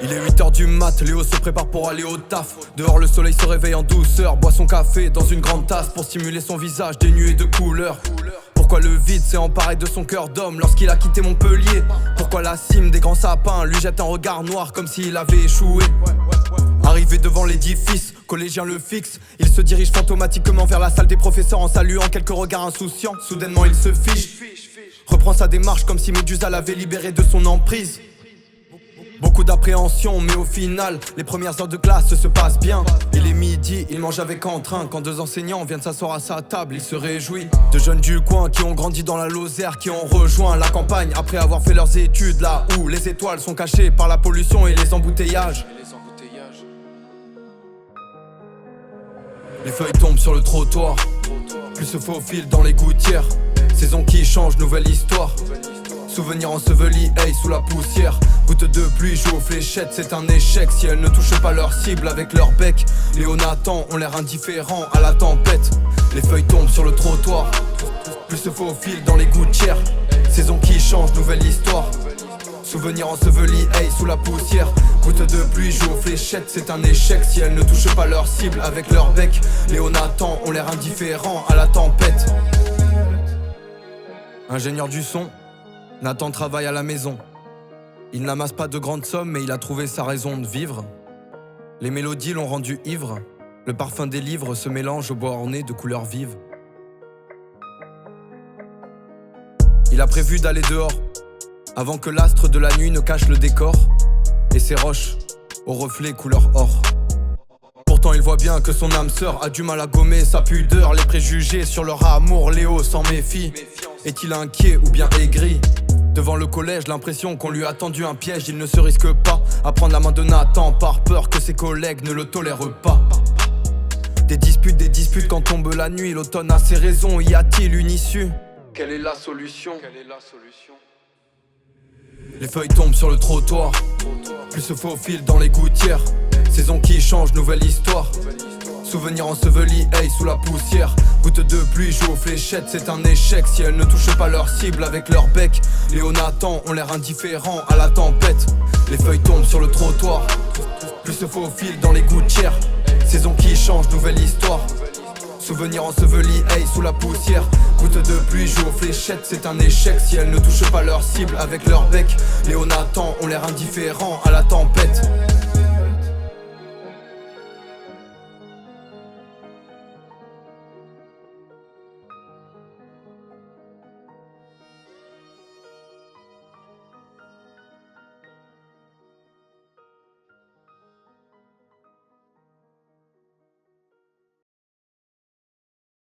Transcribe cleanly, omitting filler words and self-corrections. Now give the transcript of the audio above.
Il est 8h du mat, Léo se prépare pour aller au taf. Dehors le soleil se réveille en douceur, boit son café dans une grande tasse pour stimuler son visage dénué de couleurs. Pourquoi le vide s'est emparé de son cœur d'homme lorsqu'il a quitté Montpellier? Pourquoi la cime des grands sapins lui jette un regard noir comme s'il avait échoué? Arrivé devant l'édifice, collégien le fixe. Il se dirige fantomatiquement vers la salle des professeurs en saluant quelques regards insouciants. Soudainement il se fiche, reprend sa démarche comme si Médusa l'avait libéré de son emprise. Beaucoup d'appréhension, mais au final, les premières heures de classe se passent bien. Il est midi, il mange avec entrain. Quand deux enseignants viennent s'asseoir à sa table, il se réjouit. De jeunes du coin qui ont grandi dans la Lozère, qui ont rejoint la campagne après avoir fait leurs études là où les étoiles sont cachées par la pollution et les embouteillages. Les feuilles tombent sur le trottoir, plus se faufilent dans les gouttières. Saison qui change, nouvelle histoire. Souvenirs ensevelis, hey, sous la poussière. Gouttes de pluie jouent aux fléchettes, c'est un échec si elles ne touchent pas leur cible avec leur bec. Léo Nathan ont l'air indifférents à la tempête. Les feuilles tombent sur le trottoir, plus se faufilent dans les gouttières. Saison qui change, nouvelle histoire. Souvenirs ensevelis, hey, sous la poussière. Gouttes de pluie jouent aux fléchettes, c'est un échec si elles ne touchent pas leur cible avec leur bec. Léo Nathan ont l'air indifférents à la tempête. Ingénieur du son, Nathan travaille à la maison. Il n'amasse pas de grandes sommes, mais il a trouvé sa raison de vivre. Les mélodies l'ont rendu ivre. Le parfum des livres se mélange au bois orné de couleurs vives. Il a prévu d'aller dehors, avant que l'astre de la nuit ne cache le décor et ses roches aux reflets couleur or. Pourtant il voit bien que son âme sœur a du mal à gommer sa pudeur. Les préjugés sur leur amour, Léo s'en méfie. Est-il inquiet ou bien aigri? Devant le collège, l'impression qu'on lui a tendu un piège. Il ne se risque pas à prendre la main de Nathan par peur que ses collègues ne le tolèrent pas. Des disputes quand tombe la nuit. L'automne a ses raisons, y a-t-il une issue? Quelle est la solution? Les feuilles tombent sur le trottoir, plus se faufilent dans les gouttières. Saison qui change, nouvelle histoire. Souvenirs ensevelis, hey, sous la poussière. Gouttes de pluie jouent aux fléchettes, c'est un échec si elles ne touchent pas leur cible avec leur bec. Léo Nathan ont l'air indifférents à la tempête. Les feuilles tombent sur le trottoir, plus se faufilent dans les gouttières. Saison qui change, nouvelle histoire. Souvenirs ensevelis, hey, sous la poussière. Gouttes de pluie jouent aux fléchettes, c'est un échec si elles ne touchent pas leur cible avec leur bec. Léo Nathan ont l'air indifférents à la tempête.